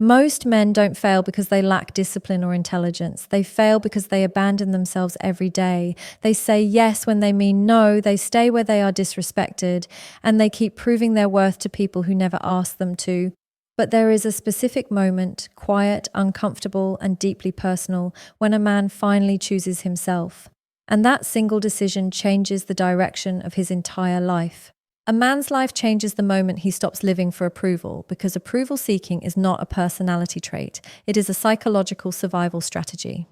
Most men don't fail because they lack discipline or intelligence. They fail because they abandon themselves every day. They say yes when they mean no, they stay where they are disrespected, and they keep proving their worth to people who never asked them to. But there is a specific moment, quiet, uncomfortable, and deeply personal, when a man finally chooses himself. And that single decision changes the direction of his entire life. A man's life changes the moment he stops living for approval, because approval seeking is not a personality trait. It is a psychological survival strategy.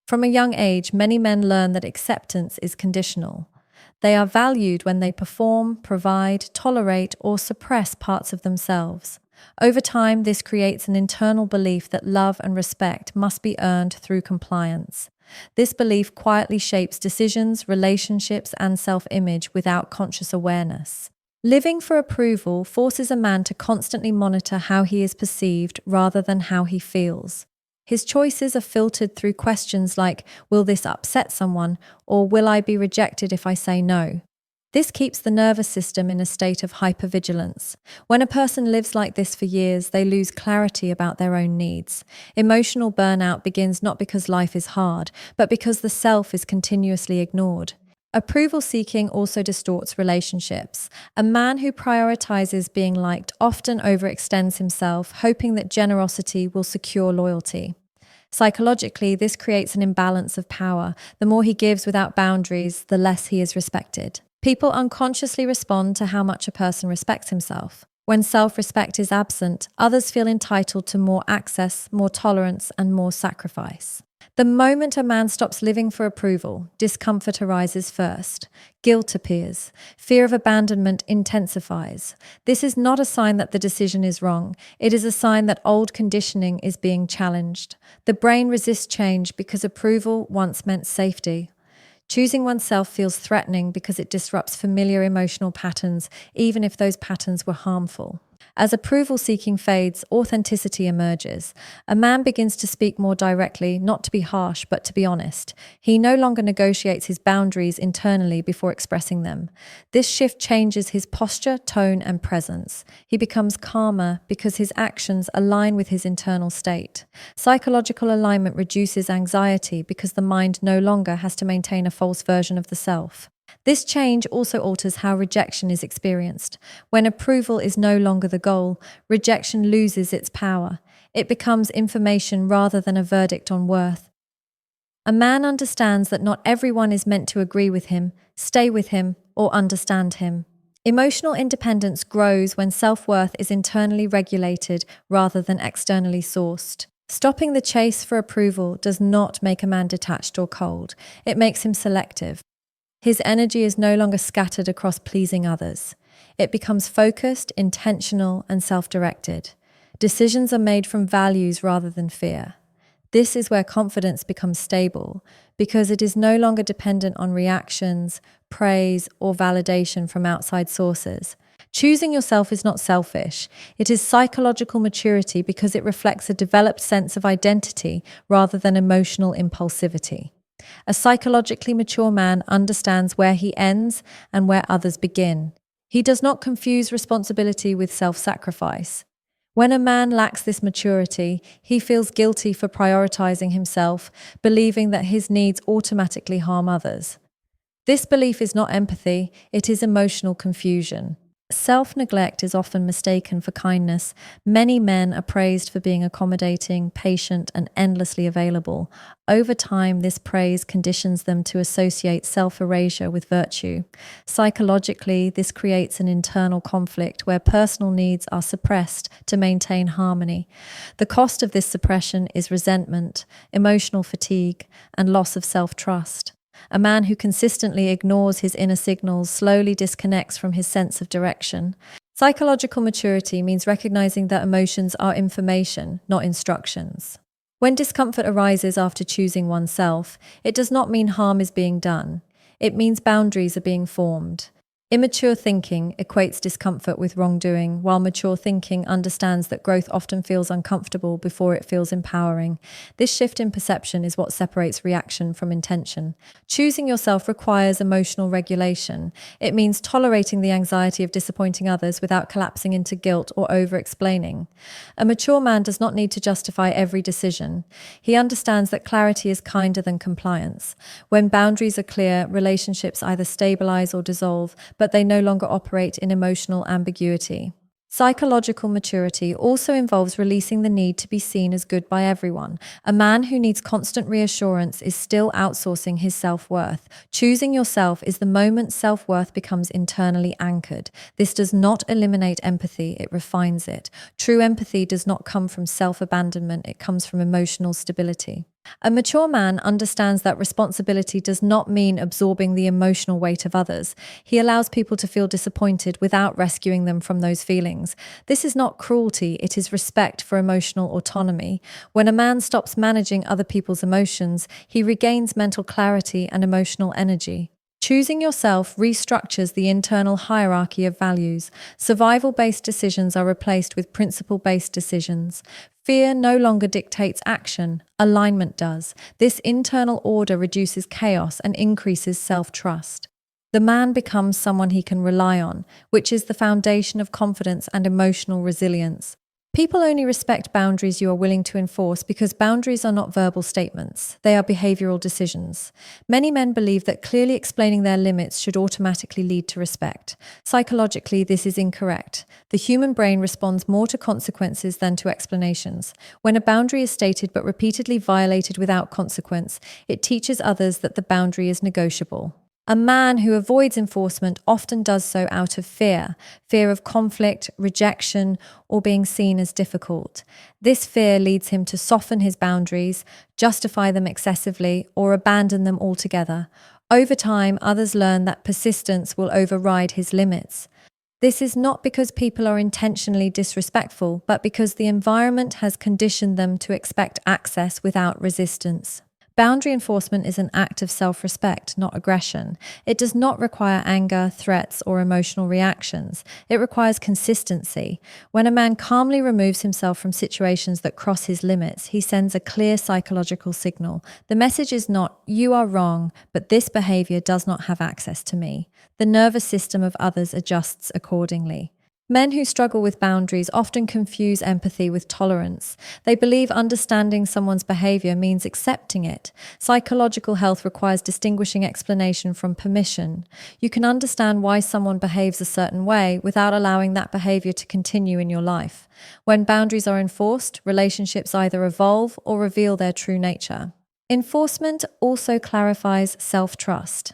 From a young age, many men learn that acceptance is conditional. They are valued when they perform, provide, tolerate, or suppress parts of themselves. Over time, this creates an internal belief that love and respect must be earned through compliance. This belief quietly shapes decisions, relationships, and self-image without conscious awareness. Living for approval forces a man to constantly monitor how he is perceived rather than how he feels. His choices are filtered through questions like, will this upset someone, or will I be rejected if I say no? This keeps the nervous system in a state of hypervigilance. When a person lives like this for years, they lose clarity about their own needs. Emotional burnout begins not because life is hard, but because the self is continuously ignored. Approval seeking also distorts relationships. A man who prioritizes being liked often overextends himself, hoping that generosity will secure loyalty. Psychologically, this creates an imbalance of power. The more he gives without boundaries, the less he is respected. People unconsciously respond to how much a person respects himself. When self-respect is absent, others feel entitled to more access, more tolerance, and more sacrifice. The moment a man stops living for approval, discomfort arises first. Guilt appears. Fear of abandonment intensifies. This is not a sign that the decision is wrong. It is a sign that old conditioning is being challenged. The brain resists change because approval once meant safety. Choosing oneself feels threatening because it disrupts familiar emotional patterns, even if those patterns were harmful. As approval seeking fades, authenticity emerges. A man begins to speak more directly, not to be harsh, but to be honest. He no longer negotiates his boundaries internally before expressing them. This shift changes his posture, tone, and presence. He becomes calmer because his actions align with his internal state. Psychological alignment reduces anxiety because the mind no longer has to maintain a false version of the self. This change also alters how rejection is experienced. When approval is no longer the goal, rejection loses its power. It becomes information rather than a verdict on worth. A man understands that not everyone is meant to agree with him, stay with him, or understand him. Emotional independence grows when self-worth is internally regulated rather than externally sourced. Stopping the chase for approval does not make a man detached or cold. It makes him selective. His energy is no longer scattered across pleasing others. It becomes focused, intentional, and self-directed. Decisions are made from values rather than fear. This is where confidence becomes stable, because it is no longer dependent on reactions, praise, or validation from outside sources. Choosing yourself is not selfish. It is psychological maturity because it reflects a developed sense of identity rather than emotional impulsivity. A psychologically mature man understands where he ends and where others begin. He does not confuse responsibility with self-sacrifice. When a man lacks this maturity, he feels guilty for prioritizing himself, believing that his needs automatically harm others. This belief is not empathy, it is emotional confusion. Self-neglect is often mistaken for kindness. Many men are praised for being accommodating, patient, and endlessly available. Over time, this praise conditions them to associate self-erasure with virtue. Psychologically, this creates an internal conflict where personal needs are suppressed to maintain harmony. The cost of this suppression is resentment, emotional fatigue, and loss of self-trust. A man who consistently ignores his inner signals slowly disconnects from his sense of direction. Psychological maturity means recognizing that emotions are information, not instructions. When discomfort arises after choosing oneself, it does not mean harm is being done. It means boundaries are being formed. Immature thinking equates discomfort with wrongdoing, while mature thinking understands that growth often feels uncomfortable before it feels empowering. This shift in perception is what separates reaction from intention. Choosing yourself requires emotional regulation. It means tolerating the anxiety of disappointing others without collapsing into guilt or over-explaining. A mature man does not need to justify every decision. He understands that clarity is kinder than compliance. When boundaries are clear, relationships either stabilize or dissolve, but they no longer operate in emotional ambiguity. Psychological maturity also involves releasing the need to be seen as good by everyone. A man who needs constant reassurance is still outsourcing his self-worth. Choosing yourself is the moment self-worth becomes internally anchored. This does not eliminate empathy, it refines it. True empathy does not come from self-abandonment, it comes from emotional stability. A mature man understands that responsibility does not mean absorbing the emotional weight of others. He allows people to feel disappointed without rescuing them from those feelings. This is not cruelty, it is respect for emotional autonomy. When a man stops managing other people's emotions, he regains mental clarity and emotional energy. Choosing yourself restructures the internal hierarchy of values. Survival-based decisions are replaced with principle-based decisions. Fear no longer dictates action, alignment does. This internal order reduces chaos and increases self-trust. The man becomes someone he can rely on, which is the foundation of confidence and emotional resilience. People only respect boundaries you are willing to enforce because boundaries are not verbal statements, they are behavioral decisions. Many men believe that clearly explaining their limits should automatically lead to respect. Psychologically, this is incorrect. The human brain responds more to consequences than to explanations. When a boundary is stated but repeatedly violated without consequence, it teaches others that the boundary is negotiable. A man who avoids enforcement often does so out of fear of conflict, rejection, or being seen as difficult. This fear leads him to soften his boundaries, justify them excessively, or abandon them altogether. Over time, others learn that persistence will override his limits. This is not because people are intentionally disrespectful, but because the environment has conditioned them to expect access without resistance. Boundary enforcement is an act of self-respect, not aggression. It does not require anger, threats, or emotional reactions. It requires consistency. When a man calmly removes himself from situations that cross his limits, he sends a clear psychological signal. The message is not, "You are wrong, but this behavior does not have access to me." The nervous system of others adjusts accordingly. Men who struggle with boundaries often confuse empathy with tolerance. They believe understanding someone's behavior means accepting it. Psychological health requires distinguishing explanation from permission. You can understand why someone behaves a certain way without allowing that behavior to continue in your life. When boundaries are enforced, relationships either evolve or reveal their true nature. Enforcement also clarifies self-trust.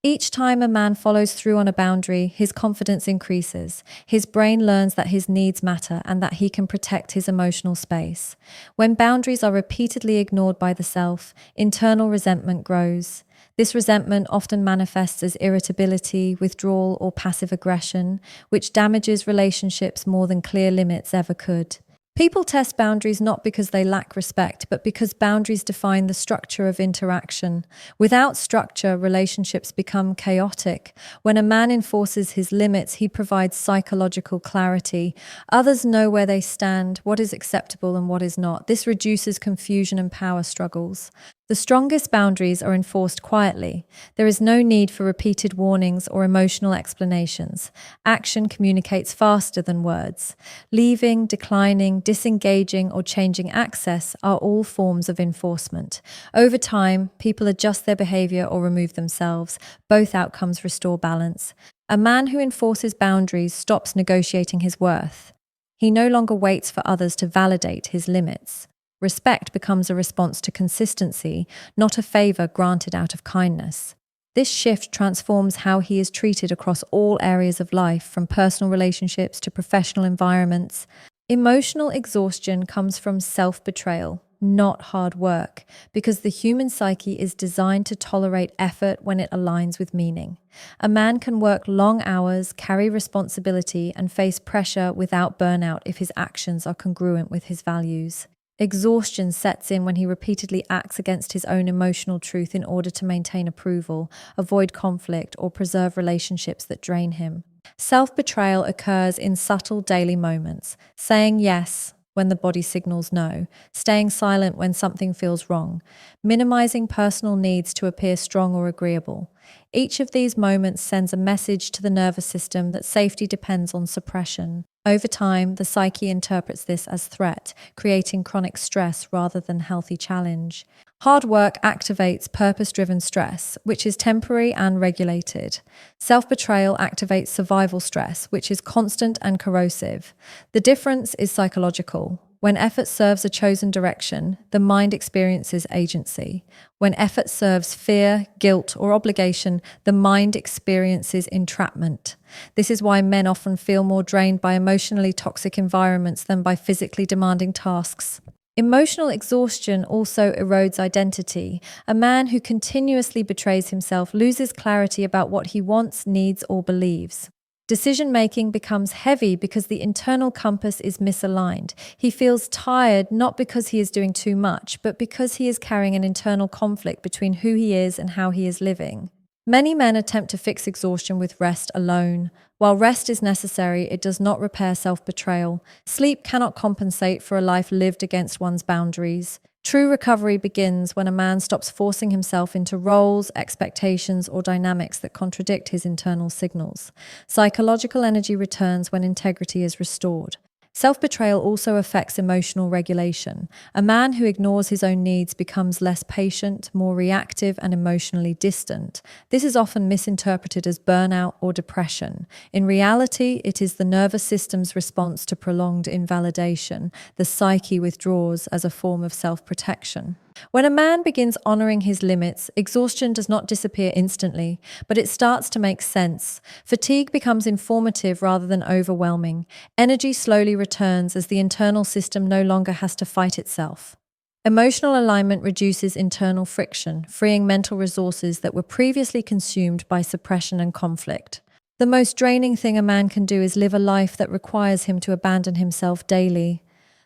Each time a man follows through on a boundary, his confidence increases. His brain learns that his needs matter and that he can protect his emotional space. When boundaries are repeatedly ignored by the self, internal resentment grows. This resentment often manifests as irritability, withdrawal, or passive aggression, which damages relationships more than clear limits ever could. People test boundaries not because they lack respect, but because boundaries define the structure of interaction. Without structure, relationships become chaotic. When a man enforces his limits, he provides psychological clarity. Others know where they stand, what is acceptable and what is not. This reduces confusion and power struggles. The strongest boundaries are enforced quietly. There is no need for repeated warnings or emotional explanations. Action communicates faster than words. Leaving, declining, disengaging, or changing access are all forms of enforcement. Over time, people adjust their behavior or remove themselves. Both outcomes restore balance. A man who enforces boundaries stops negotiating his worth. He no longer waits for others to validate his limits. Respect becomes a response to consistency, not a favor granted out of kindness. This shift transforms how he is treated across all areas of life, from personal relationships to professional environments. Emotional exhaustion comes from self-betrayal, not hard work, because the human psyche is designed to tolerate effort when it aligns with meaning. A man can work long hours, carry responsibility, and face pressure without burnout if his actions are congruent with his values. Exhaustion sets in when he repeatedly acts against his own emotional truth in order to maintain approval, avoid conflict, or preserve relationships that drain him. Self-betrayal occurs in subtle daily moments, saying yes when the body signals no, staying silent when something feels wrong, minimizing personal needs to appear strong or agreeable. Each of these moments sends a message to the nervous system that safety depends on suppression. Over time, the psyche interprets this as threat, creating chronic stress rather than healthy challenge. Hard work activates purpose-driven stress, which is temporary and regulated. Self-betrayal activates survival stress, which is constant and corrosive. The difference is psychological. When effort serves a chosen direction, the mind experiences agency. When effort serves fear, guilt, or obligation, the mind experiences entrapment. This is why men often feel more drained by emotionally toxic environments than by physically demanding tasks. Emotional exhaustion also erodes identity. A man who continuously betrays himself loses clarity about what he wants, needs, or believes. Decision-making becomes heavy because the internal compass is misaligned. He feels tired not because he is doing too much, but because he is carrying an internal conflict between who he is and how he is living. Many men attempt to fix exhaustion with rest alone. While rest is necessary, it does not repair self-betrayal. Sleep cannot compensate for a life lived against one's boundaries. True recovery begins when a man stops forcing himself into roles, expectations, or dynamics that contradict his internal signals. Psychological energy returns when integrity is restored. Self-betrayal also affects emotional regulation. A man who ignores his own needs becomes less patient, more reactive, and emotionally distant. This is often misinterpreted as burnout or depression. In reality, it is the nervous system's response to prolonged invalidation. The psyche withdraws as a form of self-protection. When a man begins honoring his limits, exhaustion does not disappear instantly, but it starts to make sense. Fatigue becomes informative rather than overwhelming. Energy slowly returns as the internal system no longer has to fight itself. Emotional alignment reduces internal friction, freeing mental resources that were previously consumed by suppression and conflict. The most draining thing a man can do is live a life that requires him to abandon himself daily.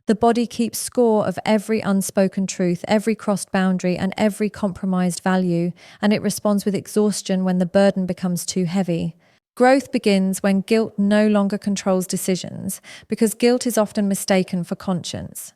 The body keeps score of every unspoken truth, every crossed boundary, and every compromised value, and it responds with exhaustion when the burden becomes too heavy. Growth begins when guilt no longer controls decisions, because guilt is often mistaken for conscience.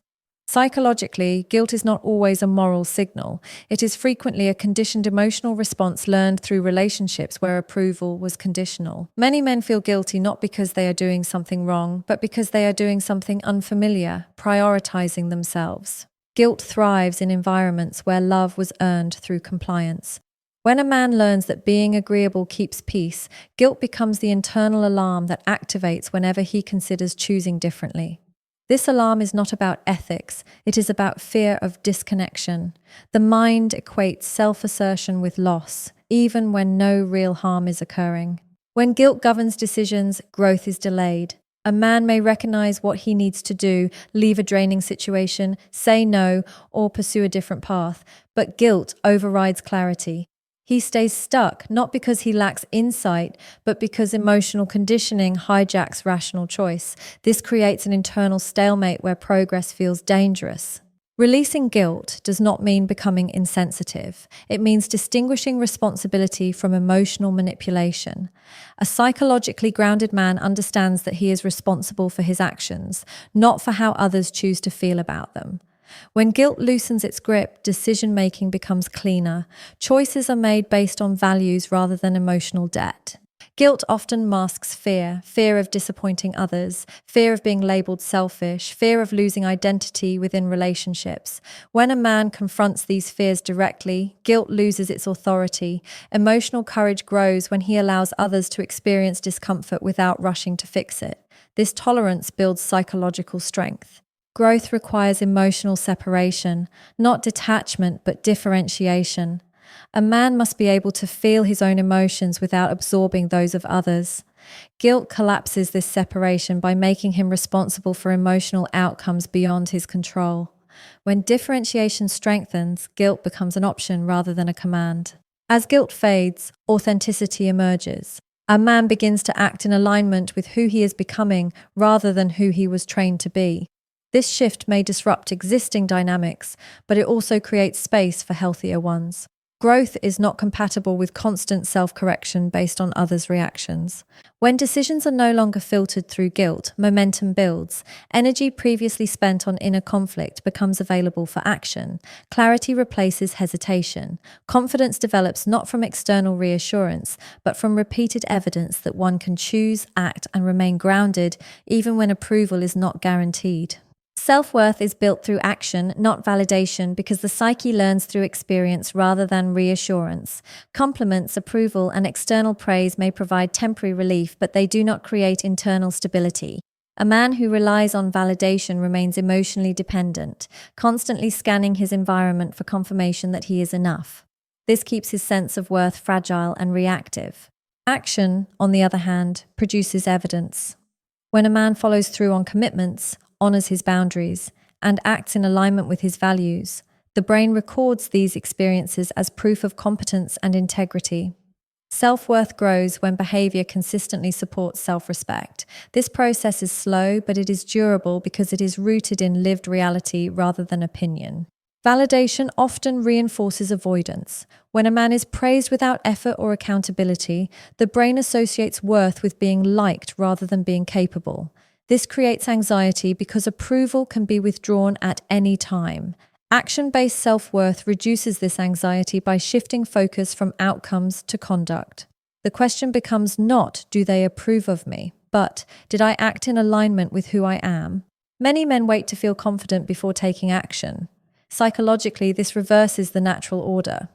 Psychologically, guilt is not always a moral signal. It is frequently a conditioned emotional response learned through relationships where approval was conditional. Many men feel guilty not because they are doing something wrong, but because they are doing something unfamiliar, prioritizing themselves. Guilt thrives in environments where love was earned through compliance. When a man learns that being agreeable keeps peace, guilt becomes the internal alarm that activates whenever he considers choosing differently. This alarm is not about ethics, it is about fear of disconnection. The mind equates self-assertion with loss, even when no real harm is occurring. When guilt governs decisions, growth is delayed. A man may recognize what he needs to do, leave a draining situation, say no, or pursue a different path, but guilt overrides clarity. He stays stuck, not because he lacks insight, but because emotional conditioning hijacks rational choice. This creates an internal stalemate where progress feels dangerous. Releasing guilt does not mean becoming insensitive. It means distinguishing responsibility from emotional manipulation. A psychologically grounded man understands that he is responsible for his actions, not for how others choose to feel about them. When guilt loosens its grip, decision-making becomes cleaner. Choices are made based on values rather than emotional debt. Guilt often masks fear, fear of disappointing others, fear of being labeled selfish, fear of losing identity within relationships. When a man confronts these fears directly, guilt loses its authority. Emotional courage grows when he allows others to experience discomfort without rushing to fix it. This tolerance builds psychological strength. Growth requires emotional separation, not detachment, but differentiation. A man must be able to feel his own emotions without absorbing those of others. Guilt collapses this separation by making him responsible for emotional outcomes beyond his control. When differentiation strengthens, guilt becomes an option rather than a command. As guilt fades, authenticity emerges. A man begins to act in alignment with who he is becoming rather than who he was trained to be. This shift may disrupt existing dynamics, but it also creates space for healthier ones. Growth is not compatible with constant self-correction based on others' reactions. When decisions are no longer filtered through guilt, momentum builds. Energy previously spent on inner conflict becomes available for action. Clarity replaces hesitation. Confidence develops not from external reassurance, but from repeated evidence that one can choose, act, and remain grounded even when approval is not guaranteed. Self-worth is built through action, not validation, because the psyche learns through experience rather than reassurance. Compliments, approval, and external praise may provide temporary relief, but they do not create internal stability. A man who relies on validation remains emotionally dependent, constantly scanning his environment for confirmation that he is enough. This keeps his sense of worth fragile and reactive. Action, on the other hand, produces evidence. When a man follows through on commitments, honors his boundaries, and acts in alignment with his values, the brain records these experiences as proof of competence and integrity. Self-worth grows when behavior consistently supports self-respect. This process is slow, but it is durable because it is rooted in lived reality rather than opinion. Validation often reinforces avoidance. When a man is praised without effort or accountability, the brain associates worth with being liked rather than being capable. This creates anxiety because approval can be withdrawn at any time. Action-based self-worth reduces this anxiety by shifting focus from outcomes to conduct. The question becomes not, do they approve of me, but did I act in alignment with who I am? Many men wait to feel confident before taking action. Psychologically, this reverses the natural order.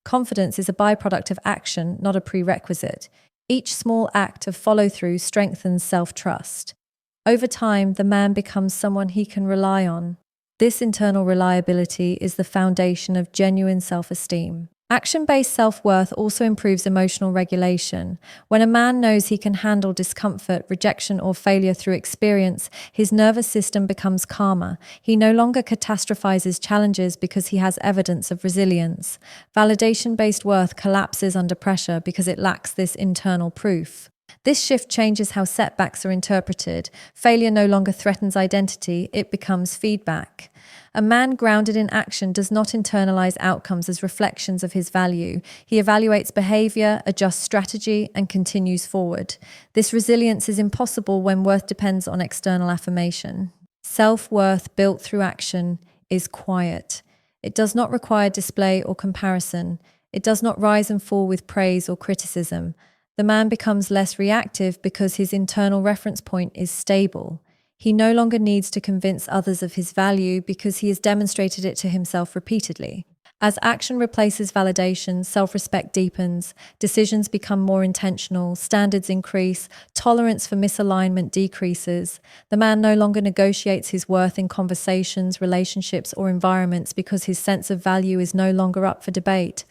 Confidence is a byproduct of action, not a prerequisite. Each small act of follow-through strengthens self-trust. Over time, the man becomes someone he can rely on. This internal reliability is the foundation of genuine self-esteem. Action-based self-worth also improves emotional regulation. When a man knows he can handle discomfort, rejection, or failure through experience, his nervous system becomes calmer. He no longer catastrophizes challenges because he has evidence of resilience. Validation-based worth collapses under pressure because it lacks this internal proof. This shift changes how setbacks are interpreted. Failure no longer threatens identity, it becomes feedback. A man grounded in action does not internalize outcomes as reflections of his value. He evaluates behavior, adjusts strategy, and continues forward. This resilience is impossible when worth depends on external affirmation. Self-worth built through action is quiet. It does not require display or comparison. It does not rise and fall with praise or criticism. The man becomes less reactive because his internal reference point is stable. He no longer needs to convince others of his value because he has demonstrated it to himself repeatedly. As action replaces validation, self-respect deepens, decisions become more intentional, standards increase, tolerance for misalignment decreases. The man no longer negotiates his worth in conversations, relationships, or environments because his sense of value is no longer up for debate.